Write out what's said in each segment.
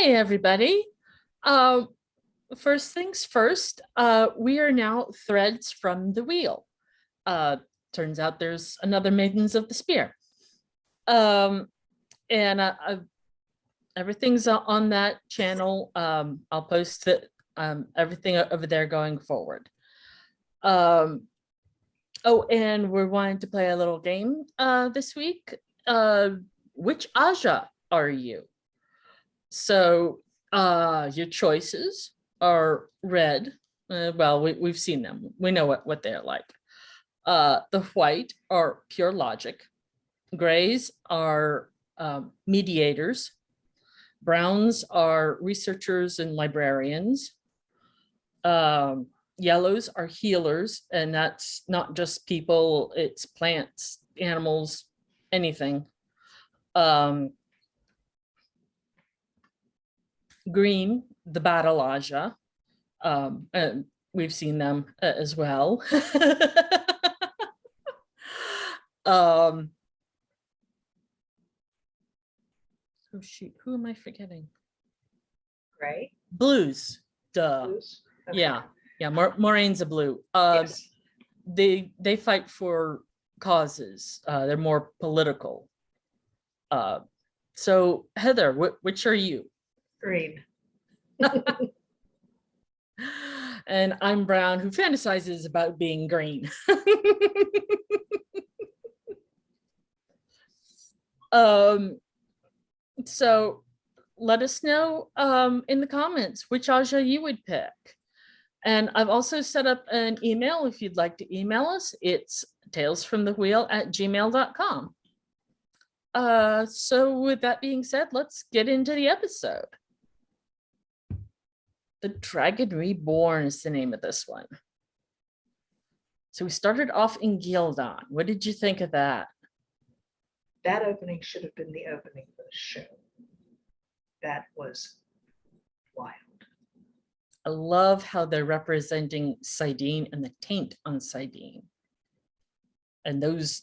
Hi, everybody. Uh, First things first, we are now threads from the wheel. Uh, Turns out there's another Maidens of the Spear. Um, and everything's on that channel. I'll post it, everything over there going forward. Oh, and we're wanting to play a little game this week. Which Aja are you? So your choices are red. Well, we've seen them. We know what they're like. The white are pure logic. Grays are mediators. Browns are researchers and librarians. Yellows are healers, and that's not just people, it's plants, animals, anything. Green, the battle Aja. And we've seen them as well. Oh shoot, who am I forgetting? Gray? Blues, duh. Blues? Okay. Yeah, Moraine's a blue. Yes. They fight for causes. They're more political. So Heather, which are you? Green. And I'm Brown, who fantasizes about being green. So let us know in the comments which Aja you would pick. And I've also set up an email if you'd like to email us. It's talesfromthewheel@gmail.com. So with that being said, let's get into the episode. The Dragon Reborn is the name of this one. So we started off in Gildan. What did you think of that? That opening should have been the opening for the show. That was wild. I love how they're representing Sidene and the taint on Sidene. And those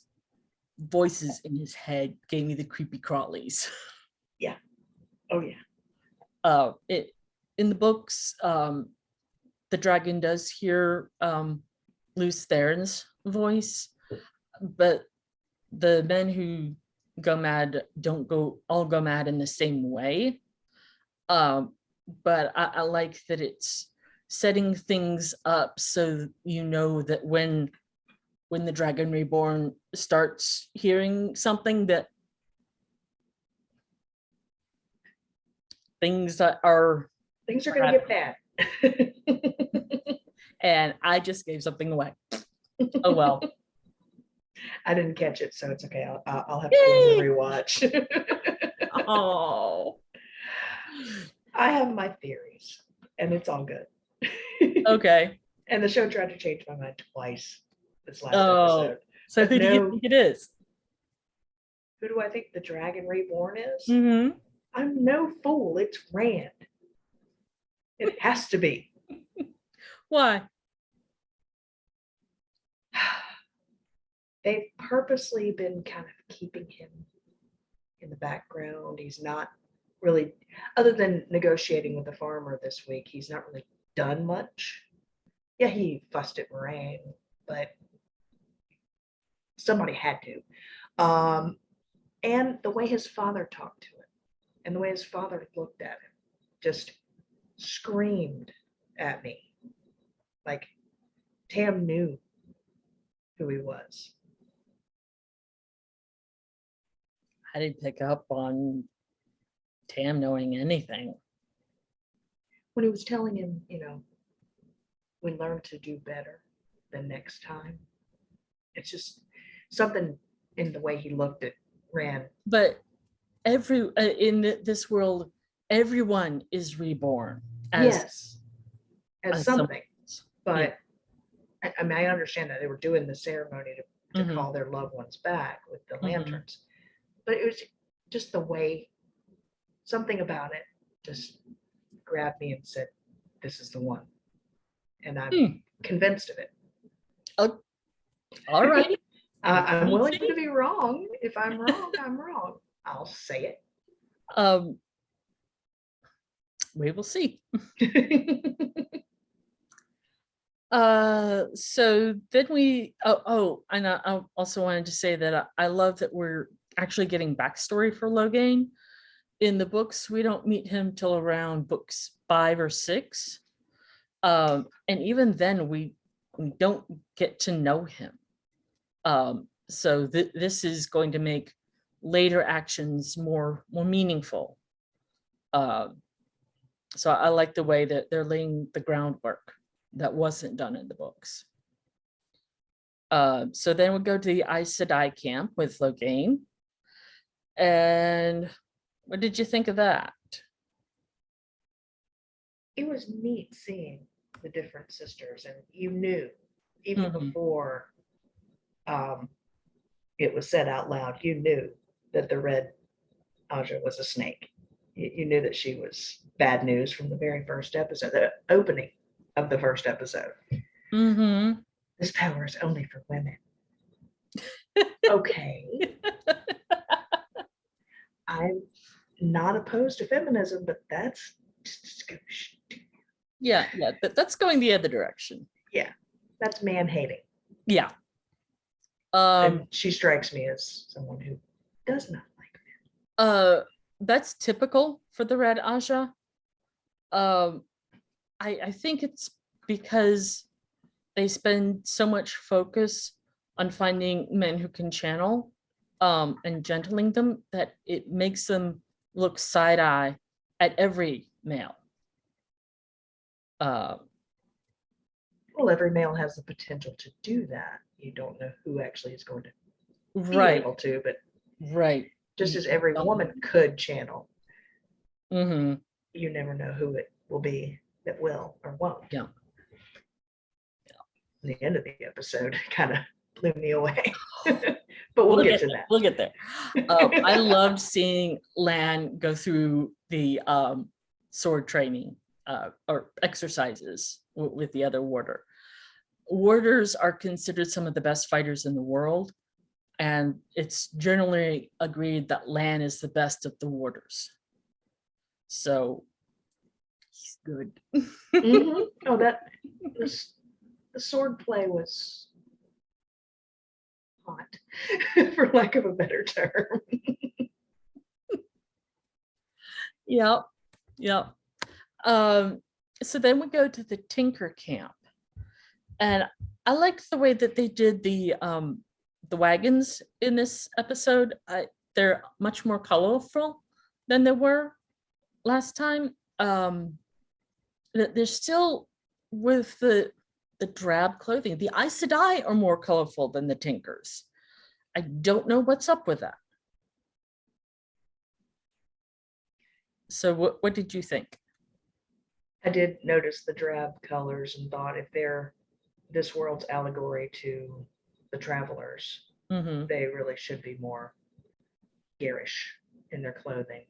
voices in his head gave me the creepy crawlies. Yeah. Oh yeah. In the books, the dragon does hear Luce Theron's voice, but the men who go mad don't all go mad in the same way. But I like that it's setting things up so you know that when the Dragon Reborn starts hearing something, that things are gonna get bad. And I just gave something away. Oh well. I didn't catch it, so it's okay. I'll have to do a rewatch. Oh. I have my theories, and it's all good. Okay. And the show tried to change my mind twice this last episode. So who do you think it is? Who do I think the Dragon Reborn is? Mm-hmm. I'm no fool. It's Rand. It has to be. Why? They've purposely been kind of keeping him in the background. He's not really, other than negotiating with the farmer this week, he's not really done much. Yeah, he fussed at Moraine, but somebody had to. And the way his father talked to him and the way his father looked at him just screamed at me. Like Tam knew who he was. I didn't pick up on Tam knowing anything. When he was telling him, we learn to do better the next time. It's just something in the way he looked at Rand. But in this world, everyone is reborn. As something. But yeah. I mean, I understand that they were doing the ceremony to call their loved ones back with the lanterns. But it was just the way, something about it just grabbed me and said, this is the one. And I'm convinced of it. Oh, all right. I'm willing to be wrong. If I'm wrong, I'm wrong. I'll say it. We will see. So then and I also wanted to say that I love that we're actually getting backstory for Logain. In the books, we don't meet him till around books 5 or 6. And even then we don't get to know him. So this is going to make later actions more meaningful. So I like the way that they're laying the groundwork that wasn't done in the books. So then we go to the Aes Sedai camp with Logain. And what did you think of that? It was neat seeing the different sisters, and you knew even Mhm. before it was said out loud, you knew that the red Aja was a snake. You knew that she was bad news from the very first episode, the opening of the first episode. Mm-hmm. This power is only for women. Okay. I'm not opposed to feminism, but that's just Yeah, that's going the other direction. yeah, that's man hating. Yeah. And she strikes me as someone who does not like men. That's typical for the Red Aja. I think it's because they spend so much focus on finding men who can channel and gentling them that it makes them look side eye at every male. Well, every male has the potential to do that. You don't know who actually is going to be Right, able to, but right. just as every woman could channel, Mm-hmm. you never know who it will be that will or won't. Yeah. The end of the episode kind of blew me away. But we'll get to that. We'll get there. I loved seeing Lan go through the sword training or exercises with the other warder. Warders are considered some of the best fighters in the world, and it's generally agreed that Lan is the best of the warders. So he's good. Mm-hmm. Oh, the sword play was hot, for lack of a better term. Yep. So then we go to the Tinker camp, and I liked the way that they did the wagons in this episode. They're much more colorful than they were last time. They're still with the drab clothing. The Aes Sedai are more colorful than the Tinkers. I don't know what's up with that. So what did you think? I did notice the drab colors and thought if they're this world's allegory to the travelers, Mm-hmm. they really should be more garish in their clothing.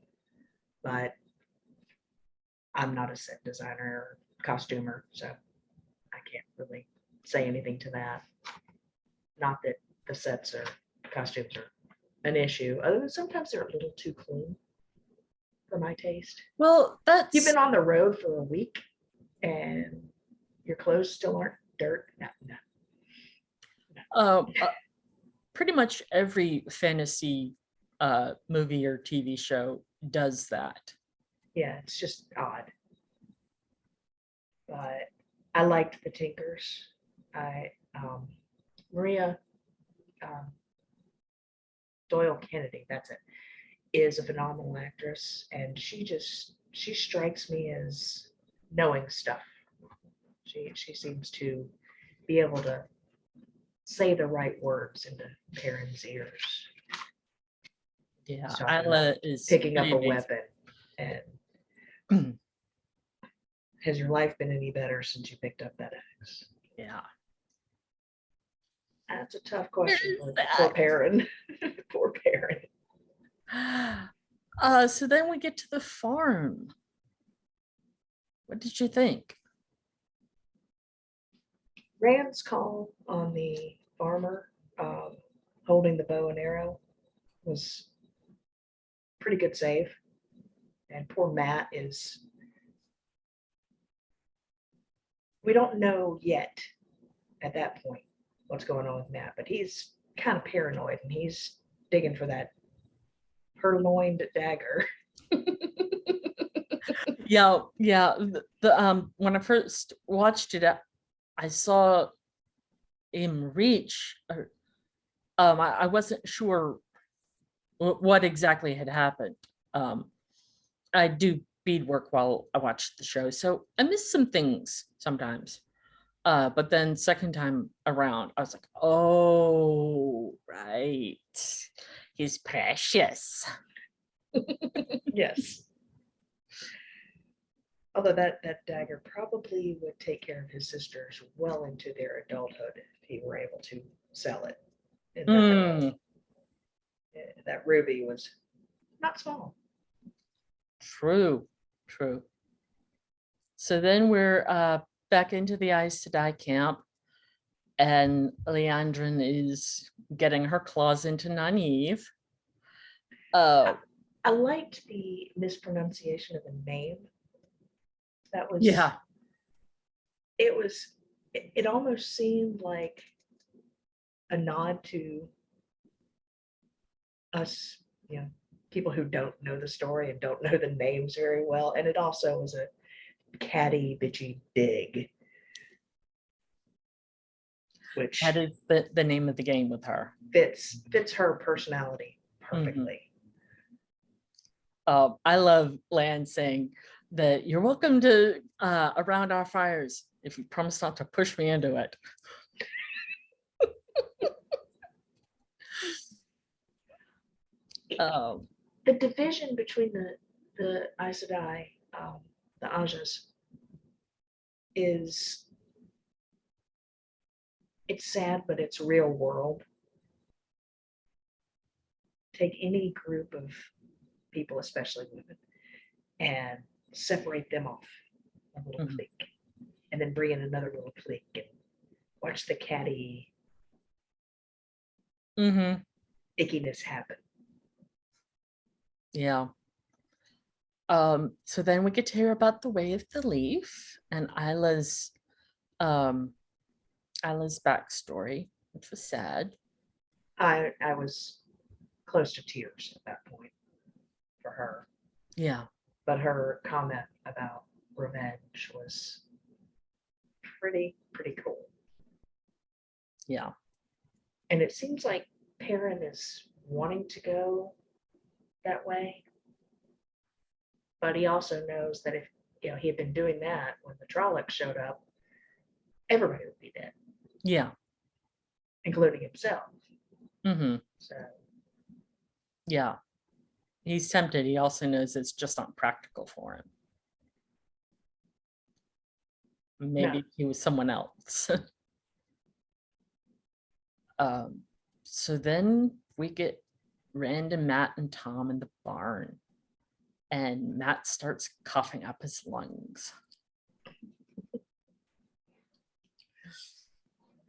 But I'm not a set designer or costumer, so I can't really say anything to that. Not that the sets or costumes are an issue. Other than sometimes they're a little too clean for my taste. Well, You've been on the road for a week and your clothes still aren't dirt. No. Pretty much every fantasy movie or TV show does that. Yeah, it's just odd. But I liked the Tinkers. Maria Doyle Kennedy, that's it, is a phenomenal actress, and she strikes me as knowing stuff. She seems to be able to say the right words into Perrin's ears. Yeah, Talking Isla about is picking up a amazing. weapon. And has your life been any better since you picked up that axe? Yeah. That's a tough question for that? poor Perrin. Poor Perrin. So then we get to the farm. What did you think? Rand's call on the farmer holding the bow and arrow was pretty good save. And poor Matt is we don't know yet at that point what's going on with Matt, but he's kind of paranoid and he's digging for that purloined dagger. Yeah, yeah. When I first watched it, I saw him reach. I wasn't sure what exactly had happened. I do beadwork while I watch the show, so I miss some things sometimes. But then second time around, I was like, oh, right. He's precious. Yes. Although that dagger probably would take care of his sisters well into their adulthood if he were able to sell it. And that ruby was not small. True, true. So then we're back into the Aes Sedai camp, and Leandrin is getting her claws into Nynaeve. I liked the mispronunciation of the name. That was, Yeah, it almost seemed like a nod to us, people who don't know the story and don't know the names very well. And it also was a catty, bitchy dig, which that is the name of the game with her. fits her personality perfectly. I love Lan saying that you're welcome to around our fires if you promise not to push me into it. The division between the Aes Sedai, the Ajas, it's sad, but it's real world. Take any group of people, especially women, and separate them off a little clique, and then bring in another little clique and watch the catty ickiness happen. Yeah. So then we get to hear about the Way of the Leaf and Isla's backstory, which was sad. I was close to tears at that point for her. Yeah. But her comment about revenge was pretty cool. Yeah. And it seems like Perrin is wanting to go that way. But he also knows that if he had been doing that when the Trollocs showed up, everybody would be dead. Yeah. Including himself. So yeah. He's tempted. He also knows it's just not practical for him. Maybe he was someone else. So then we get random Matt and Tom in the barn, and Matt starts coughing up his lungs.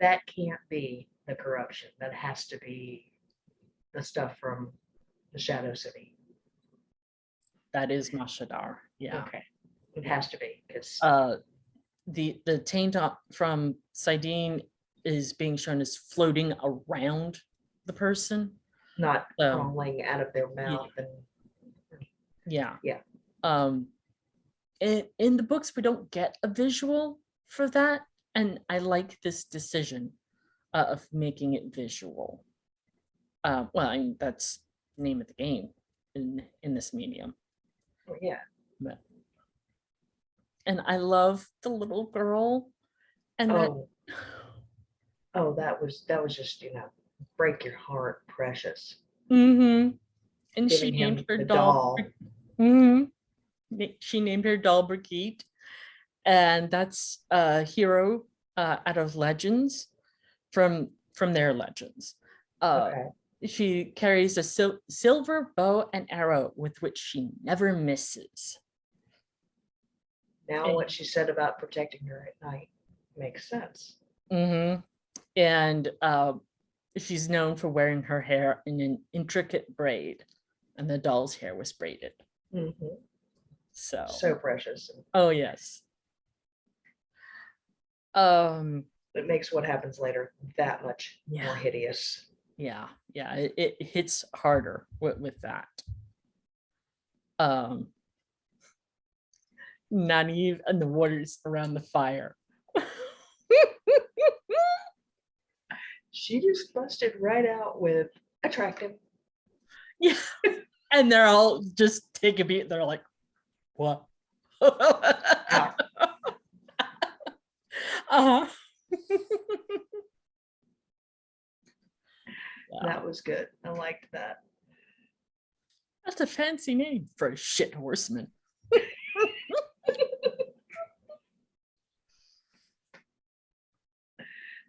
That can't be the corruption. That has to be the stuff from the Shadow City. That is Mashadar. Yeah. Okay. It has to be because the taint from Sidene is being shown as floating around the person, not crawling out of their mouth. Yeah. Yeah. In the books, we don't get a visual for that, and I like this decision of making it visual. Well, I mean, that's the name of the game in this medium. Yeah. And I love the little girl. And that was just, break your heart, precious. And giving she named her doll. She named her doll Brigitte, and that's a hero out of Legends, from their Legends. Okay. She carries a silver bow and arrow with which she never misses. Now what she said about protecting her at night makes sense. And she's known for wearing her hair in an intricate braid, and the doll's hair was braided. So precious. Oh yes. It makes what happens later that much Yeah. more hideous. Yeah, it hits harder with that. Nynaeve and the waters around the fire. She just busted right out with attractive. Yeah, and they're all just take a beat. They're like, what? Ow. Uh-huh. That was good. I liked that. That's a fancy name for a shit horseman.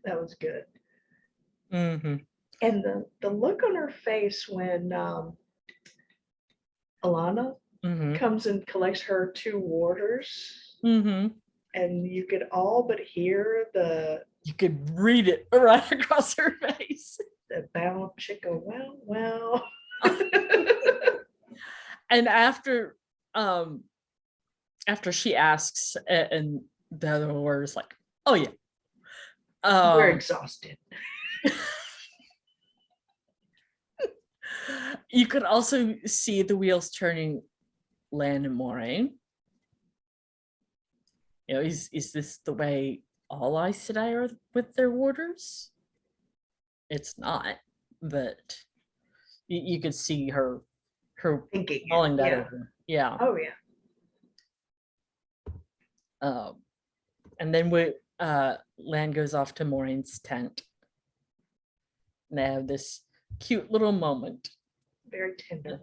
That was good. Mm-hmm. And the look on her face when Alana Mm-hmm. comes and collects her 2 warders, Mm-hmm. and you could all but hear the You could read it right across her face. bow chicka wow. And after she asks, and the other warrior's like, oh yeah. We're exhausted. You could also see the wheels turning Lan and Moraine. You know, is this the way all Aes Sedai are with their warders? It's not, but you could see her Thinking. mulling that Yeah. over. Yeah. Oh yeah. And then Lan goes off to Moraine's tent. And they have this cute little moment. Very tender.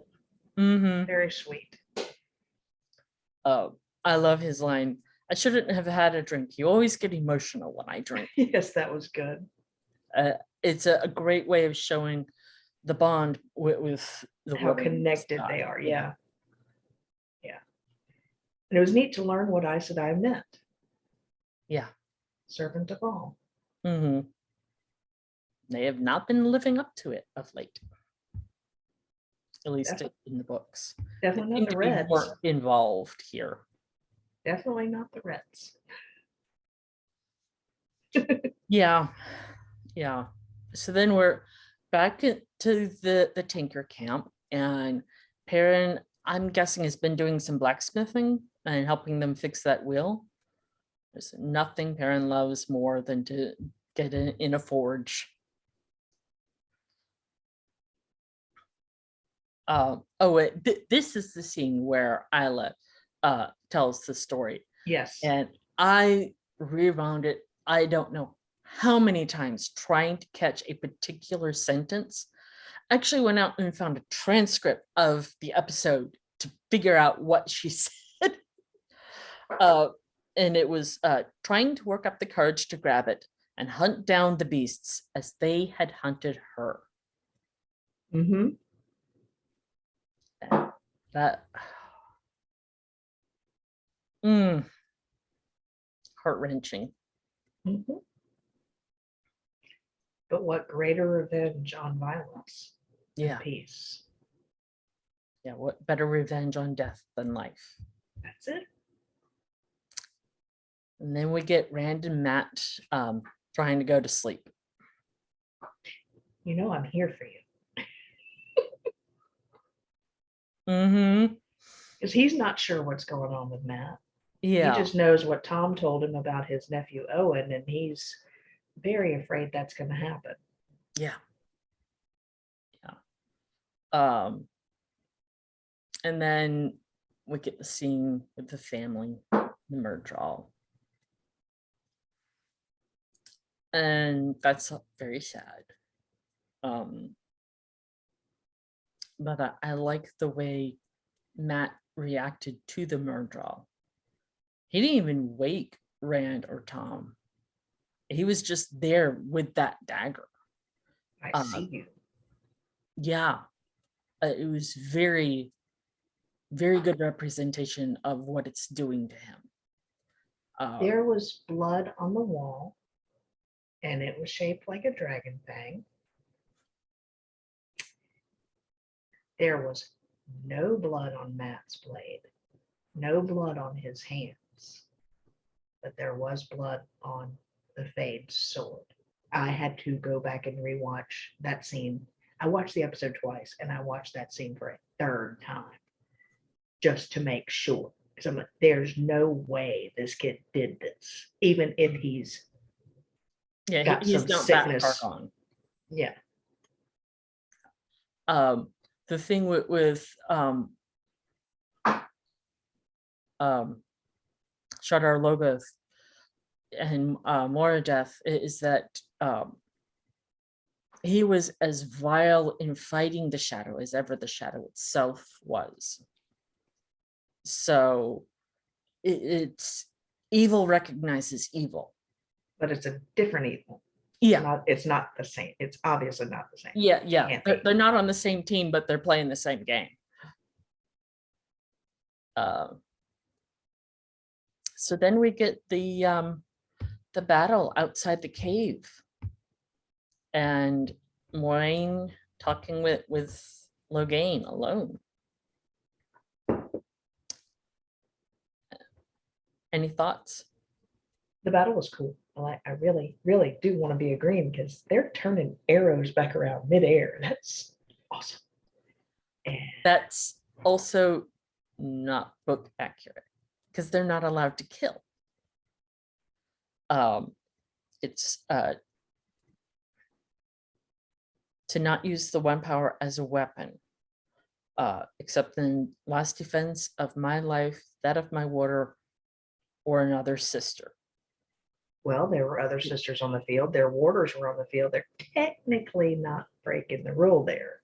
Mm-hmm. Very sweet. I love his line. I shouldn't have had a drink. You always get emotional when I drink. Yes, that was good. It's a great way of showing the bond with the How connected they are. Yeah. And it was neat to learn what Aes Sedai meant. Yeah. Servant of all. Mm-hmm. They have not been living up to it of late. At least in the books. Definitely not the Reds. More involved here. Definitely not the Reds. Yeah. So then we're back to the Tinker camp, and Perrin, I'm guessing, has been doing some blacksmithing and helping them fix that wheel. There's nothing Perrin loves more than to get in a forge. This is the scene where Isla tells the story. Yes. And I rewound it, I don't know how many times, trying to catch a particular sentence. I actually went out and found a transcript of the episode to figure out what she said. And it was trying to work up the courage to grab it and hunt down the beasts as they had hunted her. Mm-hmm. That heart-wrenching. Mm-hmm. But what greater revenge on violence than peace? Yeah, what better revenge on death than life? That's it. And then we get Rand and Matt trying to go to sleep. You know I'm here for you. Mm-hmm. Because he's not sure what's going on with Matt. Yeah. He just knows what Tom told him about his nephew Owen, and he's very afraid that's going to happen. Yeah. And then we get the scene with the family, the Murdral. And that's very sad. But I like the way Matt reacted to the Murdral. He didn't even wake Rand or Tom. He was just there with that dagger. I see you. Yeah. It was very, very good representation of what it's doing to him. There was blood on the wall, and it was shaped like a dragon fang. There was no blood on Matt's blade, no blood on his hands, but there was blood on the Fade sword. I had to go back and rewatch that scene. I watched the episode twice, and I watched that scene for a third time just to make sure. Because I'm like, there's no way this kid did this, even if he's Yeah, got he's some not that far sickness. gone. Yeah. The thing with Shadar Logoth and Moradeth is that he was as vile in fighting the shadow as ever the shadow itself was. So it's evil recognizes evil. But it's a different evil. Yeah. It's not the same. It's obviously not the same. Yeah. They're not on the same team, but they're playing the same game. So then we get the battle outside the cave, and Moraine talking with Logain alone. Any thoughts? The battle was cool. I really, really do want to be agreeing because they're turning arrows back around midair. That's awesome. And That's also not book accurate because they're not allowed to kill. It's to not use the one power as a weapon, except in last defense of my life, that of my water, or another sister. well, there were other sisters on the field. Their warders were on the field. They're technically not breaking the rule there.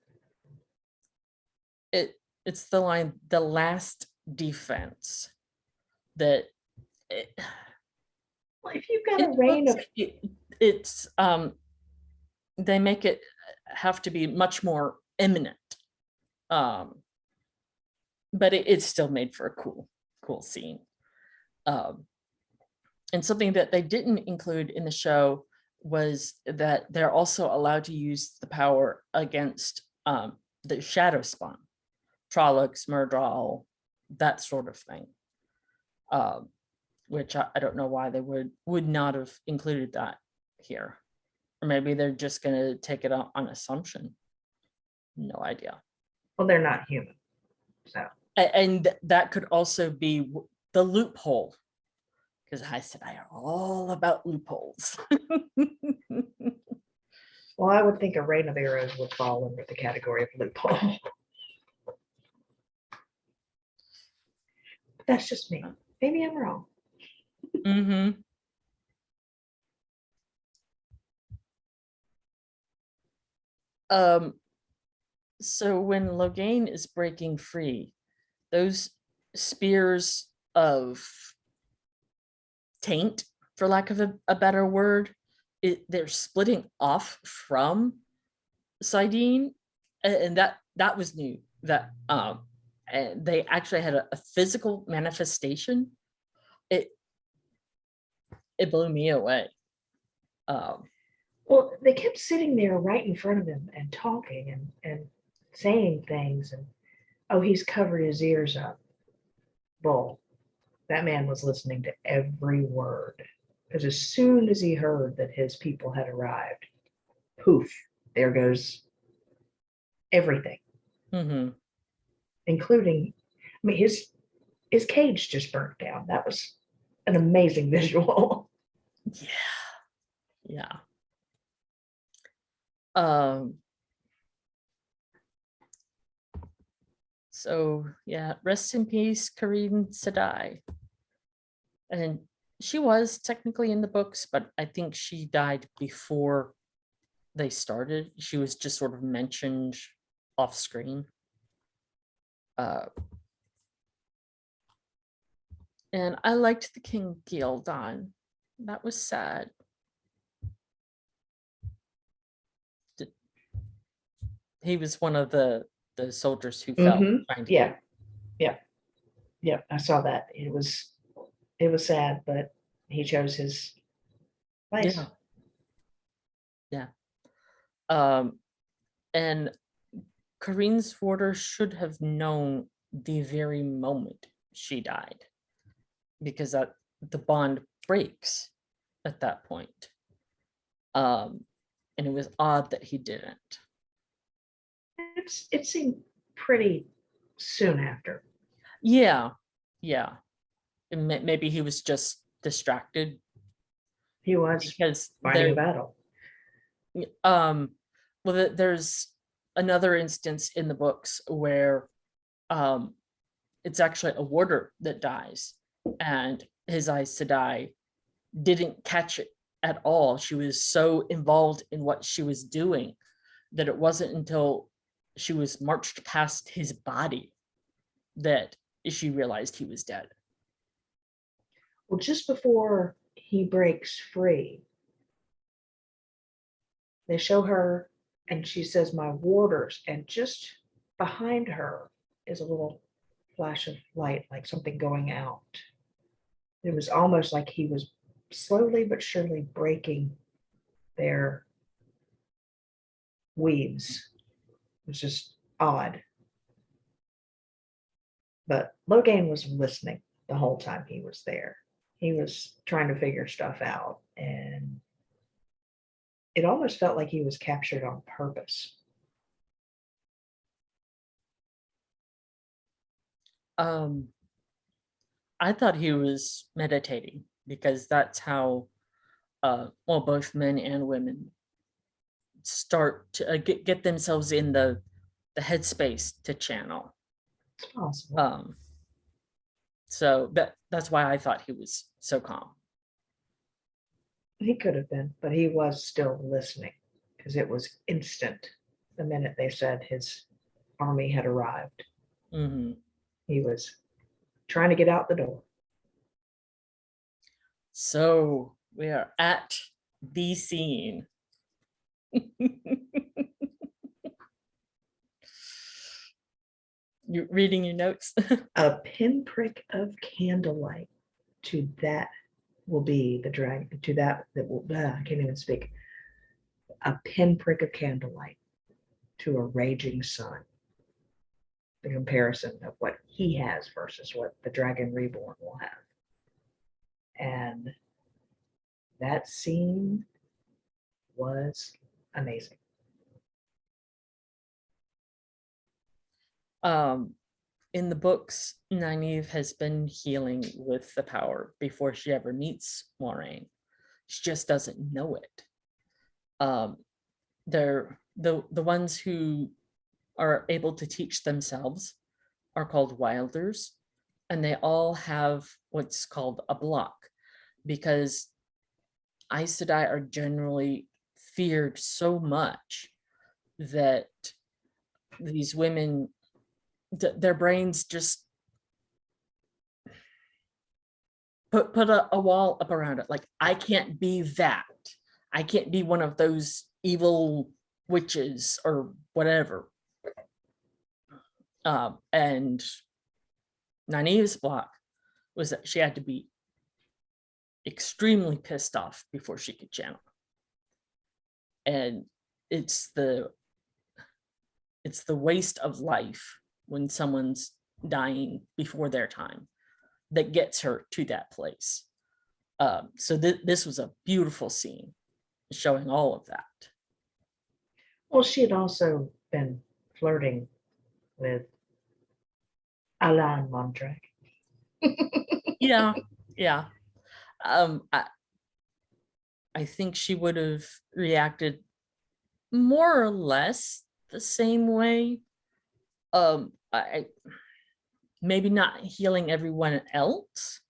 It's the line, the last defense, that Well, if you've got a reign of it's they make it have to be much more imminent, but it's still made for a cool scene. And something that they didn't include in the show was that they're also allowed to use the power against the shadow spawn, Trollocs, Murdral, that sort of thing. Which I don't know why they would not have included that here. Or maybe they're just going to take it on assumption. No idea. well, they're not human. So And that could also be the loophole. Because I said I am all about loopholes. well, I would think a rain of arrows would fall under the category of loophole. That's just me. Maybe I'm wrong. Mm-hmm. So when Logain is breaking free, those spears of taint, for lack of a better word, they're splitting off from Sidene, and that was new. That and they actually had a physical manifestation. It blew me away. Well, they kept sitting there right in front of him and talking and saying things. And, oh, he's covered his ears up. Bull. That man was listening to every word. Because as soon as he heard that his people had arrived, poof, there goes everything. Mm-hmm. Including, I mean, his cage just burnt down. That was an amazing visual. Yeah. So yeah, rest in peace, Karine Sedai. And she was technically in the books, but I think she died before they started. She was just sort of mentioned off screen. And I liked the King Gildan. That was sad. He was one of the soldiers who fell. Yeah. I saw that. It was sad, but he chose his place. Yeah. And Karine's warder should have known the very moment she died, because the bond breaks. at that point. And it was odd that he didn't. It seemed pretty soon after. Yeah, yeah. And maybe he was just distracted He was because fighting a there, battle. well, there's another instance in the books where um, it's actually a warder that dies, and his Aes Sedai didn't catch it at all. She was so involved in what she was doing that it wasn't until she was marched past his body that she realized he was dead. Well, just before he breaks free, they show her and she says, "My warders," and just behind her is a little flash of light, like something going out. It was almost like he was slowly but surely breaking their weaves. It was just odd. But Logain was listening the whole time he was there. He was trying to figure stuff out, and it almost felt like he was captured on purpose. Um, I thought he was meditating because that's how, well, both men and women start to get themselves in the headspace to channel. It's possible. So that's why I thought he was so calm. He could have been, but he was still listening because it was instant the minute they said his army had arrived. Mhm. He was trying to get out the door. So we are at the scene. You reading your notes? A pinprick of candlelight to that will be the dragon, to that will, I can't even speak. A pinprick of candlelight to a raging sun. The comparison of what he has versus what the Dragon Reborn will have. And that scene was amazing. In the books, Nynaeve has been healing with the power before she ever meets Moiraine. She just doesn't know it. They're the ones who are able to teach themselves are called wilders, and they all have what's called a block because Aes Sedai are generally feared so much that these women, their brains just put a wall up around it. Like, I can't be that. I can't be one of those evil witches or whatever. And Nynaeve's block was that she had to be extremely pissed off before she could channel. And it's the waste of life when someone's dying before their time that gets her to that place. So this was a beautiful scene showing all of that. Well, she had also been flirting with Alain Montrag. Yeah, yeah. I think she would have reacted more or less the same way. I maybe not healing everyone else,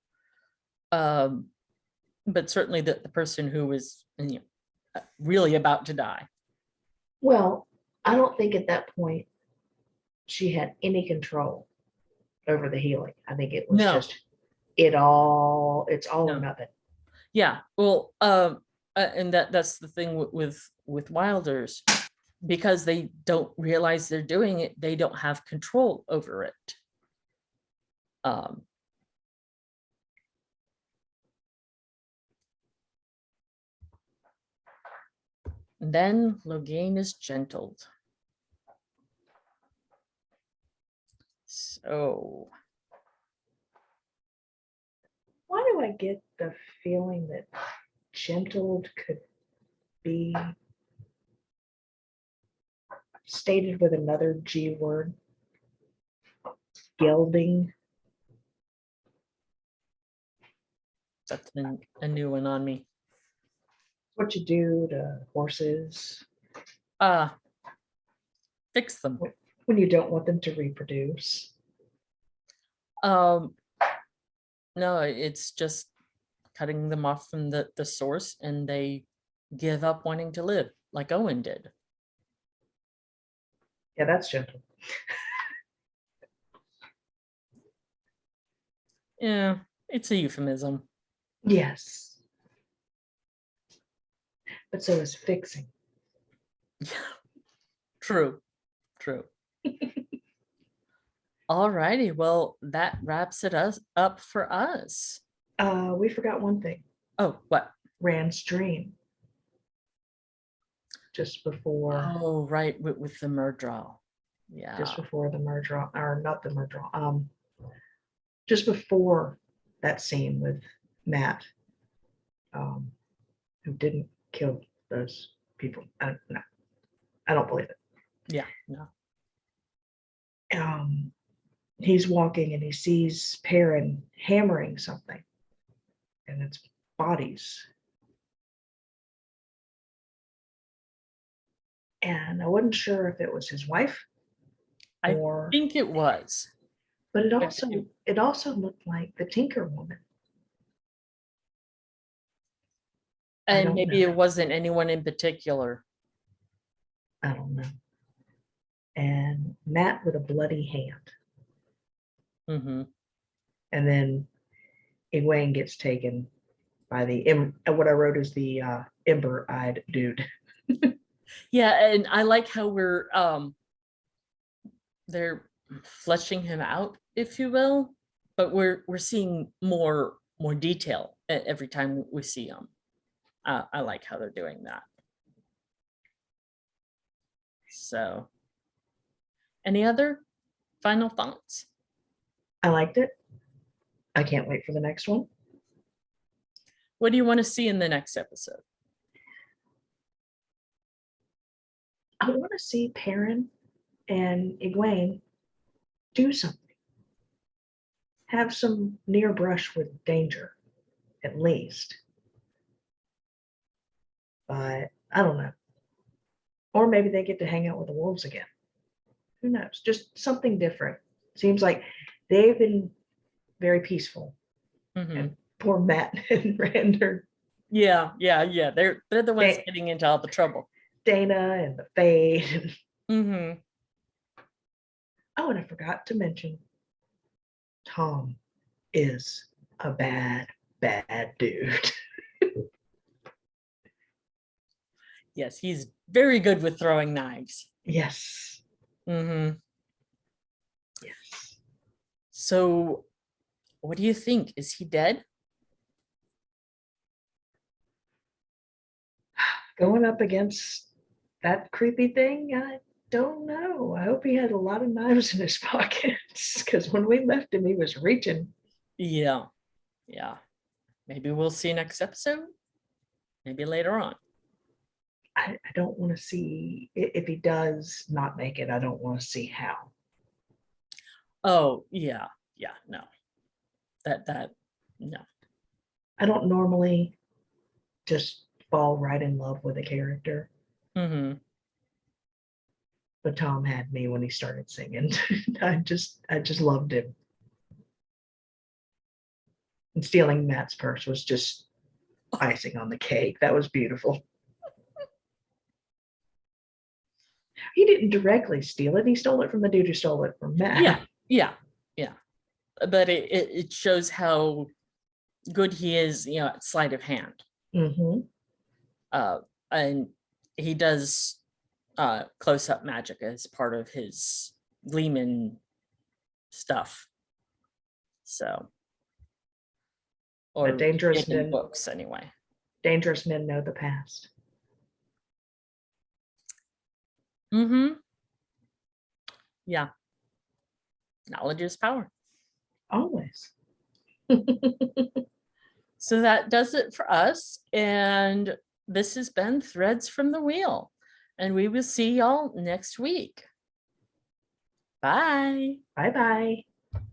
but certainly the person who was, you know, really about to die. Well, I don't think at that point she had any control over the healing. I think it was No, just it's all or no. nothing. Yeah, well, and that's the thing with wilders, because they don't realize they're doing it, they don't have control over it. Then Logain is gentled. So Why do I get the feeling that gentled could be stated with another G word. Gelding. That's a new one on me. What you do to horses Fix them. when you don't want them to reproduce. No, it's just cutting them off from the source, and they give up wanting to live, like Owen did. Yeah, that's gentle. Yeah, it's a euphemism. Yes. But so is fixing. True. All righty. Well, that wraps it up for us. We forgot one thing. Oh, what? Rand's dream. Just before. Oh, right, with the Murdral. Yeah. Just before the murder, or not the murder. Just before that scene with Matt, who didn't kill those people. I don't believe it. Yeah. No. He's walking and he sees Perrin hammering something, and it's bodies. And I wasn't sure if it was his wife, I or, think it was. but it But also looked like the Tinker Woman. And don't maybe know. it wasn't anyone in particular. I don't know. And Matt with a bloody hand. Mm-hmm. And then Egwene gets taken by what I wrote is the ember-eyed dude. Yeah, and I like how they're fleshing him out, if you will, but we're seeing more detail every time we see him. I like how they're doing that. So, any other final thoughts? I liked it. I can't wait for the next one. What do you want to see in the next episode? I want to see Perrin and Egwene do something. Have some near brush with danger, at least. But I don't know. Or maybe they get to hang out with the wolves again. Who knows? Just something different. Seems like they've been very peaceful. Mm-hmm. And poor Matt and Rand are. Yeah. They're the ones getting into all the trouble. Dana and the Fade. Mm-hmm. Oh, and I forgot to mention, Tom is a bad dude. Yes, he's very good with throwing knives. Yes. Mm-hmm. Yes. So, what do you think? Is he dead? Going up against that creepy thing, I don't know. I hope he had a lot of knives in his pockets, because when we left him, he was reaching. Yeah. Maybe we'll see next episode. Maybe later on. I don't want to see, if he does not make it, I don't want to see how. Oh, yeah, no. That no. I don't normally just fall right in love with a character. Mm-hmm. But Tom had me when he started singing. I just loved him. And stealing Matt's purse was just icing on the cake. That was beautiful. He didn't directly steal it. He stole it from the dude who stole it from Matt. Yeah. But it shows how good he is, at sleight of hand. Mm-hmm. And he does close-up magic as part of his Gleeman stuff. So, or dangerous in men, books anyway. Dangerous men know the past. Mm-hmm. Yeah. Knowledge is power. Always. So that does it for us. And this has been Threads from the Wheel. And we will see y'all next week. Bye. Bye-bye.